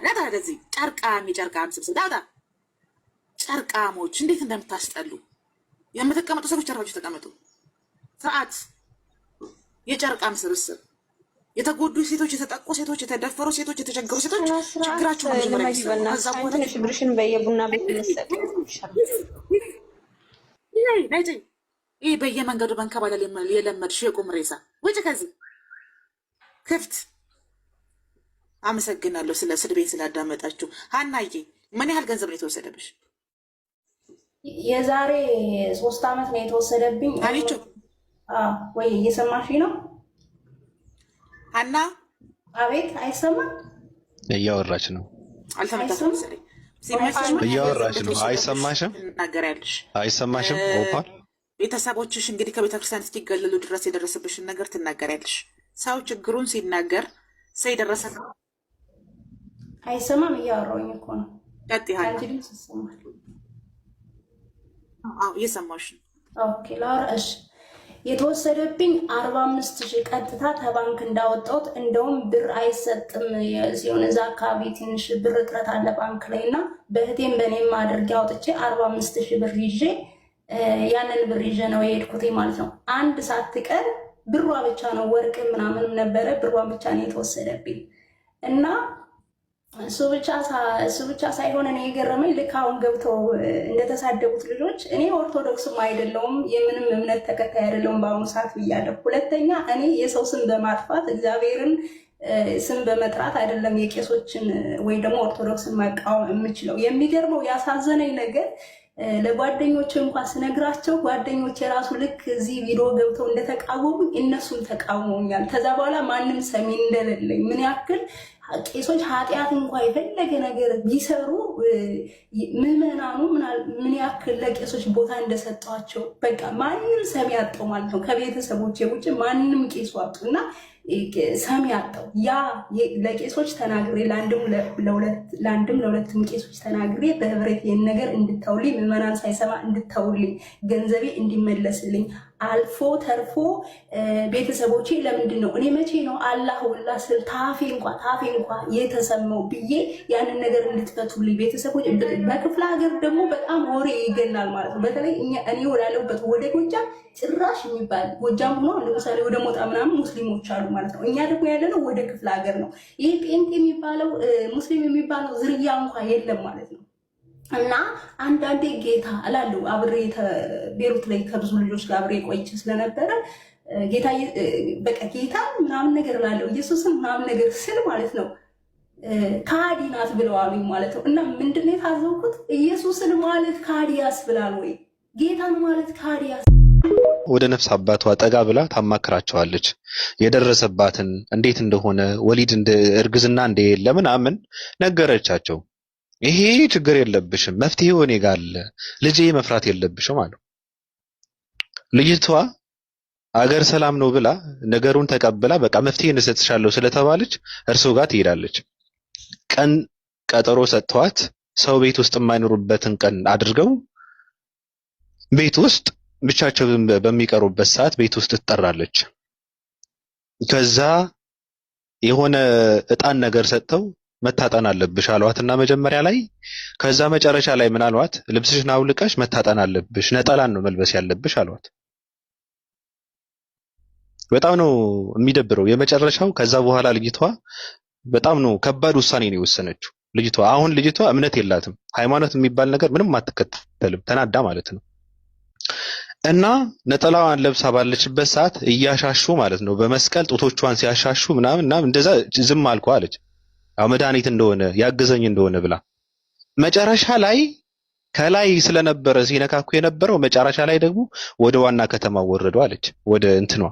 ዳታ ደዚህ ጨርቃም ስብስብ ዳታ ጨርቃሞች እንዴት እንደምታስጠሉ የምትቀመጡ ሰዎች ጨርቃችሁ ተቀመጡ። ስርዓት የጨርቃም ስብስብ የተጎዱ ሴቶች፣ የተጠቁ ሴቶች፣ የተደፈሩ ሴቶች፣ የተቸገሩ ሴቶች ችግራችሁ ነው። ሽብርሽን በየቡና ቤት መስጠት ይሄ በየመንገዱ መንከባለል የለመድሽ የቁም ሬሳ ውጭ ከዚህ ክፍት። አመሰግናለሁ ስለ ስድቤን ስላዳመጣችሁ። ሀናዬ ምን ያህል ገንዘብ ነው የተወሰደብሽ? የዛሬ 3 ዓመት ነው የተወሰደብኝ። አሪቾ ወይ እየሰማሽ ነው? ሀና አቤት። አይሰማም? እያወራች ነው። አልተመጣም መሰለኝ። እያወራች ነው። አይሰማሽም? ትናገሪያለሽ። አይሰማሽም? ኦፓል ቤተሰቦችሽ እንግዲህ ከቤተክርስቲያን እስኪገለሉ ድረስ የደረሰብሽን ነገር ትናገሪያለሽ። ሰው ችግሩን ሲናገር ሰው የደረሰ አይሰማም? እያወራሁኝ እኮ ነው። ቀጥ ያህል እየሰማሽ ነው። ኦኬ ላውራሽ። የተወሰደብኝ 45,000 ቀጥታ ከባንክ እንዳወጣሁት። እንደውም ብር አይሰጥም ሲሆን እዛ አካባቢ ትንሽ ብር እጥረት አለ ባንክ ላይ እና በእህቴም በእኔም አድርጌ አውጥቼ 45,000 ብር ይዤ ያንን ብር ይዤ ነው የሄድኩት ማለት ነው። አንድ ሳትቀር ብሯ ብቻ ነው ወርቅ ምናምንም ነበረ፣ ብሯን ብቻ ነው የተወሰደብኝ እና እሱ ብቻ ሳይሆን እኔ የገረመኝ ልክ አሁን ገብተው እንደተሳደቡት ልጆች እኔ ኦርቶዶክስም አይደለውም የምንም እምነት ተከታይ አይደለውም በአሁኑ ሰዓት ብያለሁ። ሁለተኛ እኔ የሰው ስም በማጥፋት እግዚአብሔርን ስም በመጥራት አይደለም የቄሶችን ወይ ደግሞ ኦርቶዶክስን መቃወም የምችለው። የሚገርመው ያሳዘነኝ ነገር ለጓደኞች እንኳን ስነግራቸው ጓደኞች የራሱ ልክ እዚህ ቪዲዮ ገብተው እንደተቃወሙኝ እነሱም ተቃውመውኛል። ከዛ በኋላ ማንም ሰሚ እንደሌለኝ ምን ያክል ቄሶች ኃጢአት እንኳን የፈለገ ነገር ቢሰሩ ምዕመናኑ ምን ያክል ለቄሶች ቦታ እንደሰጧቸው በቃ ማንም ሰሚ ያጣው ማለት ነው። ከቤተሰቦች ውጭ ማንም ቄሱ አጡ እና ሰሚ ያጣው ያ ለቄሶች ተናግሬ ለአንድም ለሁለትም ቄሶች ተናግሬ በህብረት ይህን ነገር እንድታውልኝ ምዕመናን ሳይሰማ እንድታውልኝ ገንዘቤ እንዲመለስልኝ አልፎ ተርፎ ቤተሰቦቼ ለምንድን ነው እኔ መቼ ነው አላህ ወላ ስል ታፌ እንኳ የተሰማው ብዬ ያንን ነገር እንድትፈቱልኝ ቤተሰቦች። በክፍለ ሀገር ደግሞ በጣም ወሬ ይገናል ማለት ነው። በተለይ እኔ ወዳለሁበት ወደ ጎጃም ጭራሽ የሚባል ጎጃም ሆኖ ለምሳሌ ወደ ሞጣ ምናምን ሙስሊሞች አሉ ማለት ነው። እኛ ደግሞ ያለነው ወደ ክፍለ ሀገር ነው። ይሄ ጴንጤ የሚባለው ሙስሊም የሚባለው ዝርያ እንኳ የለም ማለት ነው። እና አንዳንዴ ጌታ እላለሁ አብሬ ቤሩት ላይ ከብዙ ልጆች ጋር አብሬ ቆይቼ ስለነበረ ጌታ በቃ ጌታ ምናምን ነገር እላለሁ ኢየሱስን ምናምን ነገር ስል ማለት ነው ከሃዲ ናት ብለዋሉኝ ማለት ነው። እና ምንድነው የታዘብኩት? ኢየሱስን ማለት ከሃዲ ያስብላል ወይ ጌታን ማለት ከሃዲ ወደ ነፍስ አባቷ ጠጋ ብላ ታማክራቸዋለች። የደረሰባትን እንዴት እንደሆነ ወሊድ እርግዝና እንደሌለ ምናምን ነገረቻቸው። ይሄ ችግር የለብሽም መፍትሄው እኔ ጋር አለ፣ ልጄ መፍራት የለብሽም አሉ። ልጅቷ አገር ሰላም ነው ብላ ነገሩን ተቀብላ በቃ መፍትሄ እንሰጥሻለሁ ስለተባለች እርሱ ጋር ትሄዳለች። ቀን ቀጠሮ ሰጥተዋት ሰው ቤት ውስጥ የማይኖሩበትን ቀን አድርገው ቤት ውስጥ ብቻቸው በሚቀሩበት ሰዓት ቤት ውስጥ ትጠራለች። ከዛ የሆነ እጣን ነገር ሰጥተው መታጠን አለብሽ አሏትና መጀመሪያ ላይ ከዛ መጨረሻ ላይ ምን አሏት? ልብስሽን አውልቀሽ መታጠን አለብሽ፣ ነጠላን ነው መልበስ ያለብሽ አሏት። በጣም ነው የሚደብረው የመጨረሻው። ከዛ በኋላ ልጅቷ በጣም ነው ከባድ ውሳኔ ነው የወሰነችው። አሁን ልጅቷ እምነት የላትም፣ ሃይማኖት የሚባል ነገር ምንም አትከተልም፣ ተናዳ ማለት ነው። እና ነጠላዋን ለብሳ ባለችበት ሰዓት እያሻሹ ማለት ነው በመስቀል ጡቶቿን ሲያሻሹ ምናምን እንደዛ ዝም አልኩ አለች። አው መድኃኒት እንደሆነ ያገዘኝ እንደሆነ ብላ መጨረሻ ላይ ከላይ ስለነበረ ሲነካኩ የነበረው መጨረሻ ላይ ደግሞ ወደ ዋና ከተማ ወረዱ አለች፣ ወደ እንትኗ።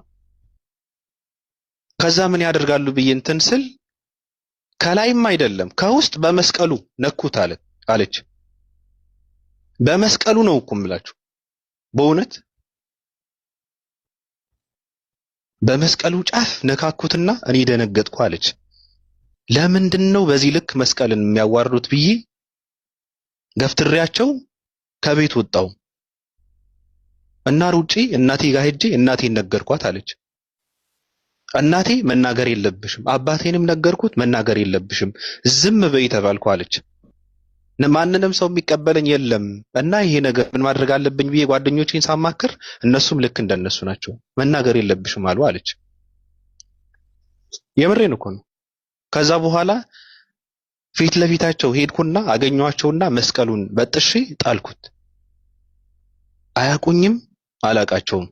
ከዛ ምን ያደርጋሉ ብዬ እንትን ስል ከላይም አይደለም ከውስጥ በመስቀሉ ነኩት አለች። በመስቀሉ ነው እኮ የምላችሁ በእውነት በመስቀሉ ጫፍ ነካኩትና እኔ ደነገጥኩ አለች። ለምንድን ነው በዚህ ልክ መስቀልን የሚያዋርዱት ብዬ ገፍትሬያቸው ከቤት ወጣው እና ሩጬ እናቴ ጋር ሄጄ እናቴን ነገርኳት አለች። እናቴ መናገር የለብሽም፣ አባቴንም ነገርኩት መናገር የለብሽም ዝም በይ ተባልኩ አለች። ማንንም ሰው የሚቀበለኝ የለም እና ይሄ ነገር ምን ማድረግ አለብኝ ብዬ ጓደኞቼን ሳማክር እነሱም ልክ እንደነሱ ናቸው፣ መናገር የለብሽም አሉ አለች። የምሬን እኮ ነው። ከዛ በኋላ ፊት ለፊታቸው ሄድኩና አገኘኋቸውና መስቀሉን በጥሼ ጣልኩት። አያቁኝም፣ አላቃቸውም።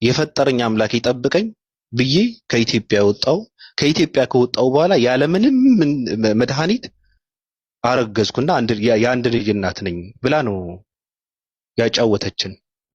የፈጠረኝ አምላክ ይጠብቀኝ ብዬ ከኢትዮጵያ ወጣው። ከኢትዮጵያ ከወጣው በኋላ ያለምንም መድኃኒት አረገዝኩና የአንድ ልጅ እናት ነኝ ብላ ነው ያጫወተችን።